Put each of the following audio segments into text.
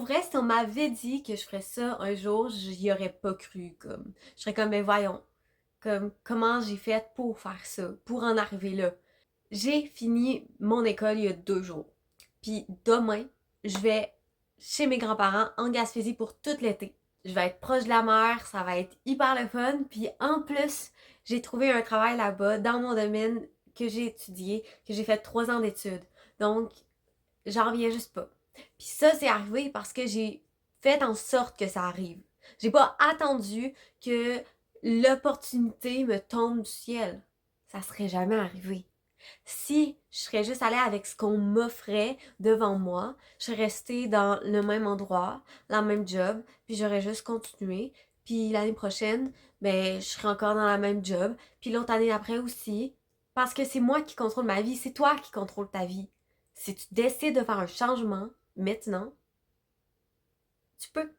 vrai, si on m'avait dit que je ferais ça un jour, j'y aurais pas cru, comme. Je serais comme, mais voyons, comme, comment j'ai fait pour faire ça, pour en arriver là. J'ai fini mon école il y a 2 jours. Puis demain, je vais chez mes grands-parents en Gaspésie pour tout l'été. Je vais être proche de la mer, ça va être hyper le fun. Puis en plus, j'ai trouvé un travail là-bas dans mon domaine que j'ai étudié, que j'ai fait 3 ans d'études. Donc, j'en reviens juste pas. Puis ça, c'est arrivé parce que j'ai fait en sorte que ça arrive. J'ai pas attendu que l'opportunité me tombe du ciel. Ça serait jamais arrivé. Si je serais juste allée avec ce qu'on m'offrait devant moi, je serais restée dans le même endroit, la même job, puis j'aurais juste continué. Puis l'année prochaine, ben, je serais encore dans la même job, puis l'autre année après aussi. Parce que c'est moi qui contrôle ma vie, c'est toi qui contrôle ta vie. Si tu décides de faire un changement maintenant, tu peux.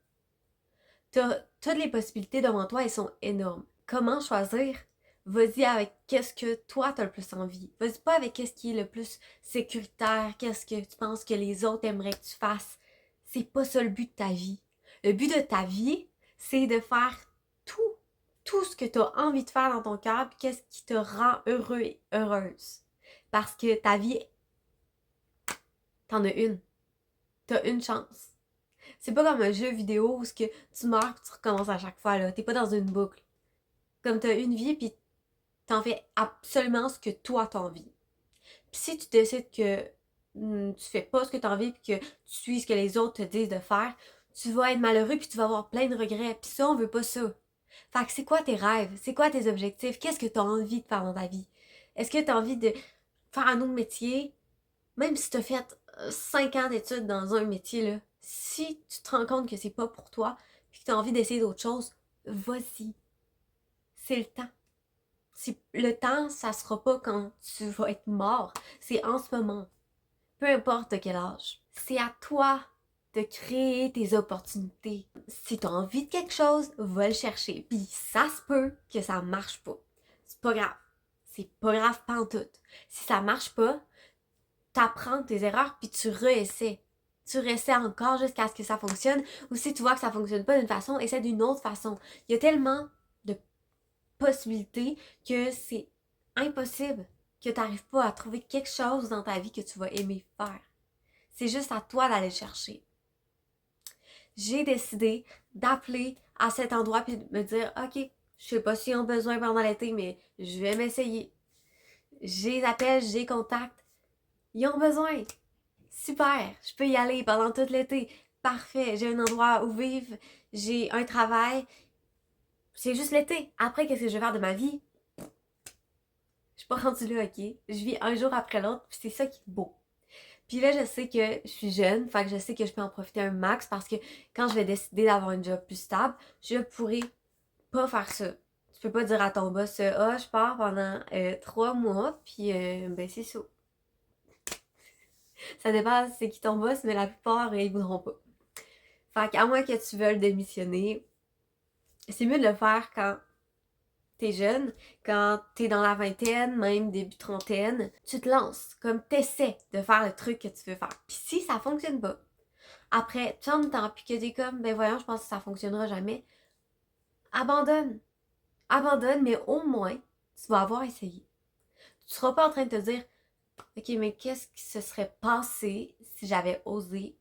Toutes les possibilités devant toi, elles sont énormes. Comment choisir? Vas-y avec qu'est-ce que toi t'as le plus envie. Vas-y pas avec qu'est-ce qui est le plus sécuritaire, qu'est-ce que tu penses que les autres aimeraient que tu fasses. C'est pas ça le but de ta vie. Le but de ta vie, c'est de faire tout, tout ce que tu as envie de faire dans ton cœur, puis qu'est-ce qui te rend heureux et heureuse. Parce que ta vie, t'en as une. T'as une chance. C'est pas comme un jeu vidéo où ce que tu meurs et tu recommences à chaque fois, là. T'es pas dans une boucle. Comme t'as une vie puis t'en fais absolument ce que toi t'as envie. Puis si tu décides que tu fais pas ce que t'as envie puis que tu suis ce que les autres te disent de faire, tu vas être malheureux puis tu vas avoir plein de regrets. Puis ça, on veut pas ça. Fait que c'est quoi tes rêves? C'est quoi tes objectifs? Qu'est-ce que t'as envie de faire dans ta vie? Est-ce que t'as envie de faire un autre métier? Même si tu as fait 5 ans d'études dans un métier, là, si tu te rends compte que c'est pas pour toi et que tu as envie d'essayer d'autres choses, vas-y. C'est le temps. Le temps, ça sera pas quand tu vas être mort. C'est en ce moment. Peu importe de quel âge. C'est à toi de créer tes opportunités. Si tu as envie de quelque chose, va le chercher. Puis ça se peut que ça marche pas. C'est pas grave. C'est pas grave pantoute. Si ça marche pas, t'apprends tes erreurs puis tu réessais. Tu réessais encore jusqu'à ce que ça fonctionne. Ou si tu vois que ça fonctionne pas d'une façon, essaie d'une autre façon. Il y a tellement de possibilités que c'est impossible que tu n'arrives pas à trouver quelque chose dans ta vie que tu vas aimer faire. C'est juste à toi d'aller le chercher. J'ai décidé d'appeler à cet endroit puis de me dire, OK, je sais pas s'ils ont besoin pendant l'été, mais je vais m'essayer. J'ai appels, j'ai contacts. Ils ont besoin. Super, je peux y aller pendant tout l'été. Parfait, j'ai un endroit où vivre, j'ai un travail. C'est juste l'été. Après, qu'est-ce que je vais faire de ma vie? Je suis pas rendue là, ok? Je vis un jour après l'autre, puis c'est ça qui est beau. Puis là, je sais que je suis jeune, fait que je sais que je peux en profiter un max parce que quand je vais décider d'avoir un job plus stable, je pourrai pas faire ça. Tu peux pas dire à ton boss, ah, je pars pendant 3 mois, puis ben c'est ça. Ça dépend c'est qui ton boss, mais la plupart, ils voudront pas. Fait qu'à moins que tu veuilles démissionner, c'est mieux de le faire quand t'es jeune, quand t'es dans la vingtaine, même début trentaine. Tu te lances, comme t'essaies de faire le truc que tu veux faire. Puis si ça fonctionne pas, après tant de temps, puis que t'es comme, ben voyons, je pense que ça fonctionnera jamais, abandonne. Abandonne, mais au moins, tu vas avoir essayé. Tu seras pas en train de te dire, ok, mais qu'est-ce qui se serait passé si j'avais osé?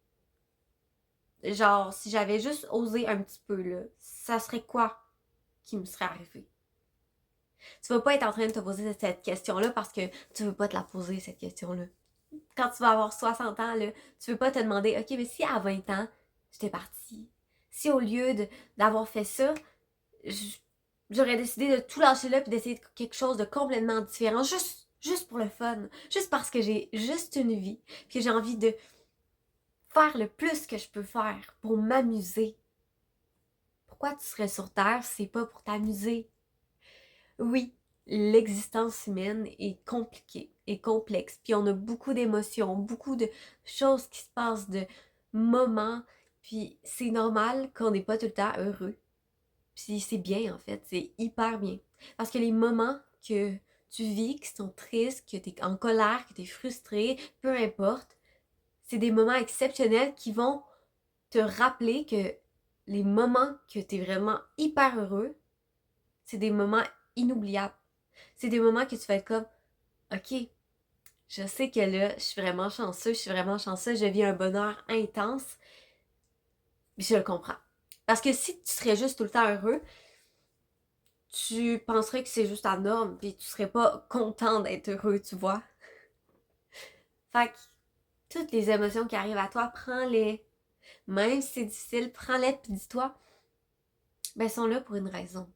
Genre, si j'avais juste osé un petit peu, là, ça serait quoi qui me serait arrivé? Tu vas pas être en train de te poser cette question-là parce que tu veux pas te la poser, cette question-là. Quand tu vas avoir 60 ans, là, tu veux pas te demander, OK, mais si à 20 ans, j'étais partie, si au lieu d'avoir fait ça, j'aurais décidé de tout lâcher là puis d'essayer quelque chose de complètement différent, juste pour le fun, juste parce que j'ai juste une vie, puis que j'ai envie de faire le plus que je peux faire pour m'amuser. Pourquoi tu serais sur Terre si c'est pas pour t'amuser? Oui, l'existence humaine est compliquée et complexe. Puis on a beaucoup d'émotions, beaucoup de choses qui se passent, de moments. Puis c'est normal qu'on n'est pas tout le temps heureux. Puis c'est bien en fait, c'est hyper bien. Parce que les moments que tu vis, qui sont tristes, que tu es en colère, que tu es frustré, peu importe, c'est des moments exceptionnels qui vont te rappeler que les moments que tu es vraiment hyper heureux, c'est des moments inoubliables. C'est des moments que tu vas être comme, OK, je sais que là, je suis vraiment chanceux, je vis un bonheur intense, je le comprends. Parce que si tu serais juste tout le temps heureux, tu penserais que c'est juste la norme, puis tu serais pas content d'être heureux, tu vois. Fait que toutes les émotions qui arrivent à toi, prends-les. Même si c'est difficile, prends-les puis dis-toi, ben, ils sont là pour une raison.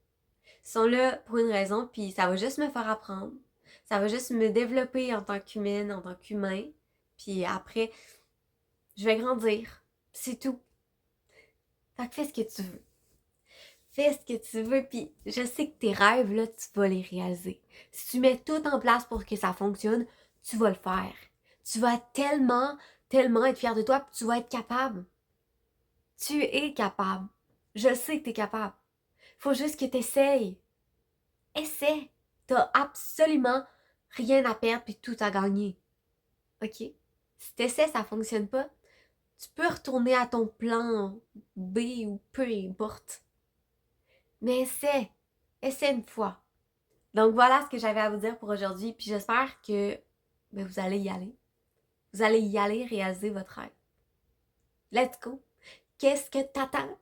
Ils sont là pour une raison, puis ça va juste me faire apprendre. Ça va juste me développer en tant qu'humaine, en tant qu'humain. Puis après, je vais grandir. C'est tout. Fait que fais ce que tu veux. Fais ce que tu veux, puis je sais que tes rêves, là, tu vas les réaliser. Si tu mets tout en place pour que ça fonctionne, tu vas le faire. Tu vas tellement, tellement être fier de toi, puis tu vas être capable. Tu es capable. Je sais que tu es capable. Faut juste que tu essayes. Essaie. T'as absolument rien à perdre puis tout à gagner. OK? Si t'essaies, ça fonctionne pas, tu peux retourner à ton plan B ou peu importe. Mais essaie. Essaie une fois. Donc voilà ce que j'avais à vous dire pour aujourd'hui. Puis j'espère que vous allez y aller. Vous allez y aller réaliser votre rêve. Let's go! Qu'est-ce que t'attends?